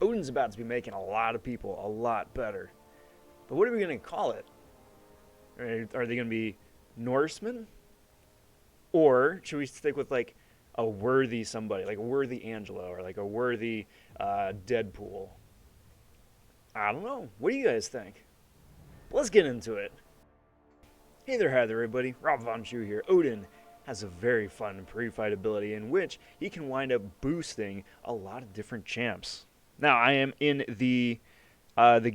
Odin's about to be making a lot of people a lot better. But what are we going to call it? Are they going to be Norsemen? Or should we stick with like a worthy somebody, like a worthy Angelo or like a worthy Deadpool? I don't know. What do you guys think? Let's get into it. Hey there, hi there, everybody. robvonshoe here. Odin has a very fun pre-fight ability in which he can wind up boosting a lot of different champs. Now, I am in the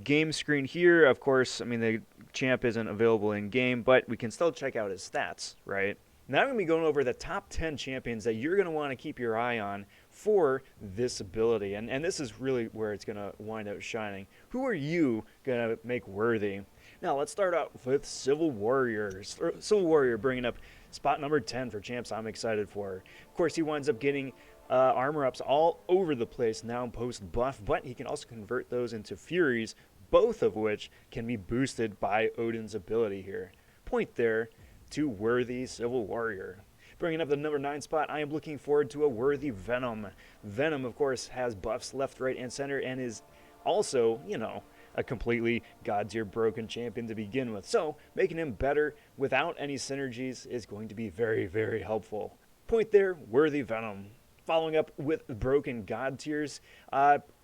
game screen here. Of course, I mean, the champ isn't available in game, but we can still check out his stats, right? Now I'm going to be going over the top 10 champions that you're going to want to keep your eye on for this ability. And this is really where it's going to wind up shining. Who are you going to make worthy? Now let's start out with Civil Warrior. Civil Warrior bringing up spot number 10 for champs I'm excited for. Of course, he winds up getting armor ups all over the place now post buff, but he can also convert those into Furies, both of which can be boosted by Odin's ability here. Point there to worthy Civil Warrior. Bringing up the number 9 spot, I am looking forward to a worthy Venom. Venom, of course, has buffs left, right, and center, and is also, you know, a completely god-tier broken champion to begin with. So, making him better without any synergies is going to be very, very helpful. Point there, worthy Venom. Following up with broken god tiers,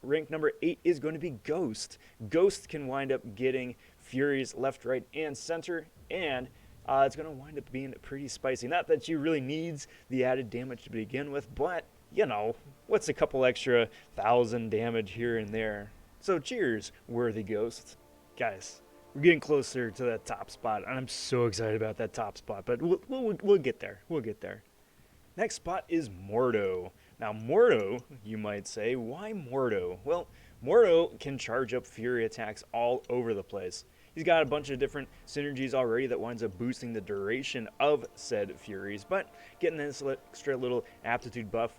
rank number 8 is going to be Ghost. Ghost can wind up getting Furies left, right, and center, and it's going to wind up being pretty spicy. Not that she really needs the added damage to begin with, but, you know, what's a couple extra 1,000 damage here and there? So cheers, worthy Ghost. Guys, we're getting closer to that top spot, and I'm so excited about that top spot, but we'll get there. We'll get there. Next spot is Mordo. Now, Mordo, you might say, why Mordo? Well, Mordo can charge up Fury attacks all over the place. He's got a bunch of different synergies already that winds up boosting the duration of said Furies, but getting this extra little aptitude buff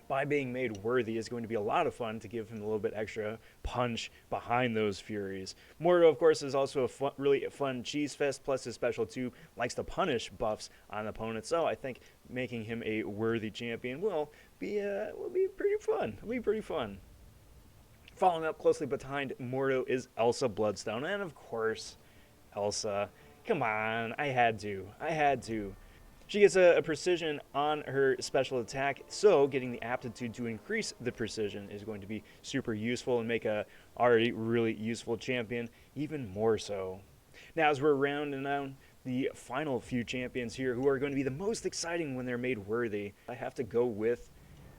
by being made worthy is going to be a lot of fun to give him a little bit extra punch behind those Furies. Mordo, of course, is also a really fun cheese fest, plus his special 2 likes to punish buffs on opponents, so I think making him a worthy champion will be pretty fun. It'll be pretty fun. Following up closely behind Mordo is Elsa Bloodstone, and of course, Elsa. Come on, I had to. She gets a precision on her special attack, so getting the aptitude to increase the precision is going to be super useful and make a already really useful champion even more so. Now, as we're rounding down the final few champions here who are going to be the most exciting when they're made worthy, I have to go with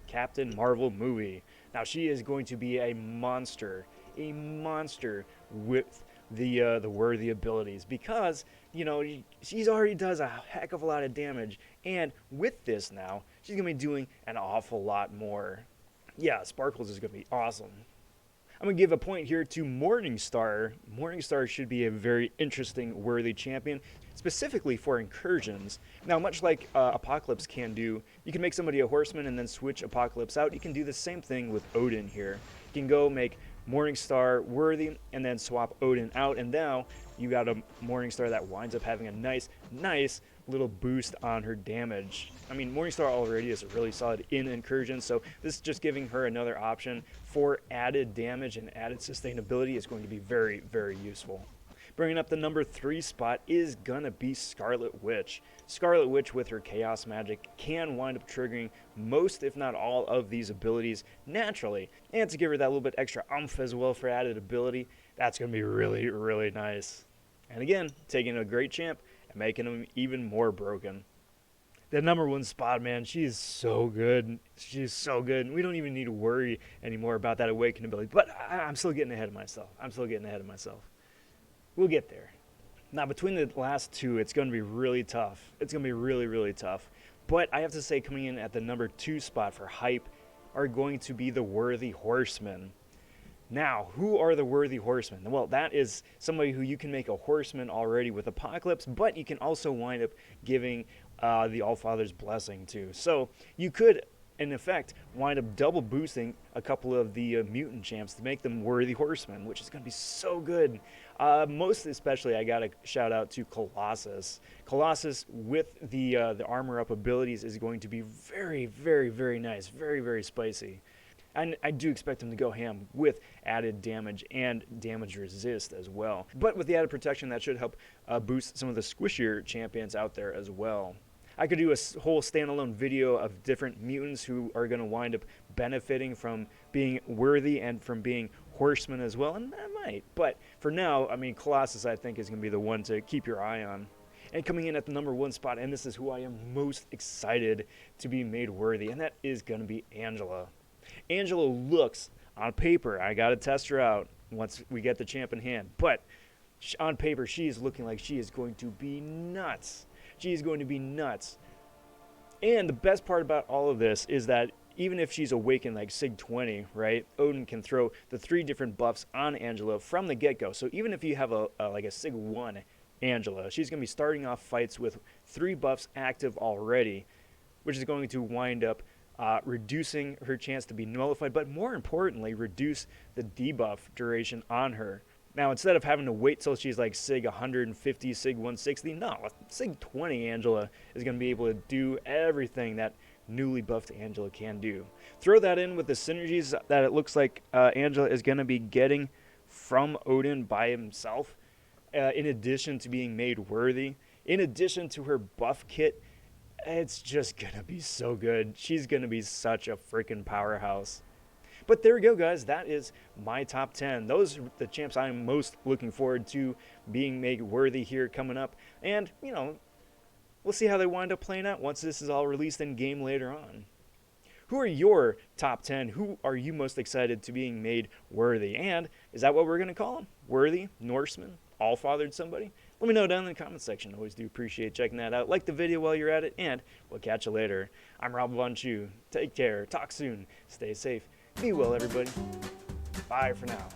Captain Marvel movie. Now, she is going to be a monster with the worthy abilities, because, you know, she's already does a heck of a lot of damage, and with this now, she's going to be doing an awful lot more. Yeah, Sparkles is going to be awesome. I'm going to give a point here to Morningstar. Morningstar should be a very interesting, worthy champion, specifically for incursions. Now, much like Apocalypse can do, you can make somebody a Horseman and then switch Apocalypse out. You can do the same thing with Odin here. You can go make Morningstar worthy and then swap Odin out, and now you got a Morningstar that winds up having a nice little boost on her damage. I mean, Morningstar already is really solid in incursion, so this is just giving her another option for added damage and added sustainability is going to be very, very useful. Bringing up the number 3 spot is gonna be Scarlet Witch. Scarlet Witch, with her chaos magic, can wind up triggering most, if not all, of these abilities naturally. And to give her that little bit extra oomph as well for added ability, that's gonna be really, really nice. And again, taking a great champ and making him even more broken. The number 1 spot, man, she's so good. She's so good. We don't even need to worry anymore about that awakening ability. But I'm still getting ahead of myself. We'll get there. Now, between the last 2, it's going to be really tough. It's going to be really, really tough. But I have to say, coming in at the number 2 spot for hype are going to be the worthy Horsemen. Now, who are the worthy Horsemen? Well, that is somebody who you can make a Horseman already with Apocalypse, but you can also wind up giving the Allfather's blessing too. So you could, in effect, wind up double boosting a couple of the mutant champs to make them worthy Horsemen, which is going to be so good. Most especially, I got to shout out to Colossus. Colossus, with the armor up abilities, is going to be very, very, very nice, very, very spicy. And I do expect him to go ham with added damage and damage resist as well. But with the added protection, that should help boost some of the squishier champions out there as well. I could do a whole standalone video of different mutants who are going to wind up benefiting from being worthy and from being horsemen as well, and I might. But for now, I mean, Colossus, I think, is going to be the one to keep your eye on. And coming in at the #1 spot, and this is who I am most excited to be made worthy, and that is going to be Angela. Angela looks, on paper, I got to test her out once we get the champ in hand, but on paper, she is looking like she is going to be nuts. She is going to be nuts. And the best part about all of this is that even if she's awakened like Sig 20, right, Odin can throw the 3 different buffs on Angela from the get-go. So even if you have like a Sig 1 Angela, she's going to be starting off fights with 3 buffs active already, which is going to wind up reducing her chance to be nullified, but more importantly, reduce the debuff duration on her. Now, instead of having to wait till she's like Sig 150, Sig 160, no, Sig 20 Angela is going to be able to do everything that newly buffed Angela can do. Throw that in with the synergies that it looks like Angela is going to be getting from Odin by himself, in addition to being made worthy, in addition to her buff kit. It's just going to be so good. She's going to be such a freaking powerhouse. But there we go, guys. That is my top 10. Those are the champs I'm most looking forward to being made worthy here coming up. And, you know, we'll see how they wind up playing out once this is all released in game later on. Who are your top 10? Who are you most excited to being made worthy? And is that what we're going to call them? Worthy? Norseman? Allfathered somebody? Let me know down in the comment section. Always do appreciate checking that out. Like the video while you're at it, and we'll catch you later. I'm robvonshoe. Take care. Talk soon. Stay safe. Be well, everybody. Bye for now.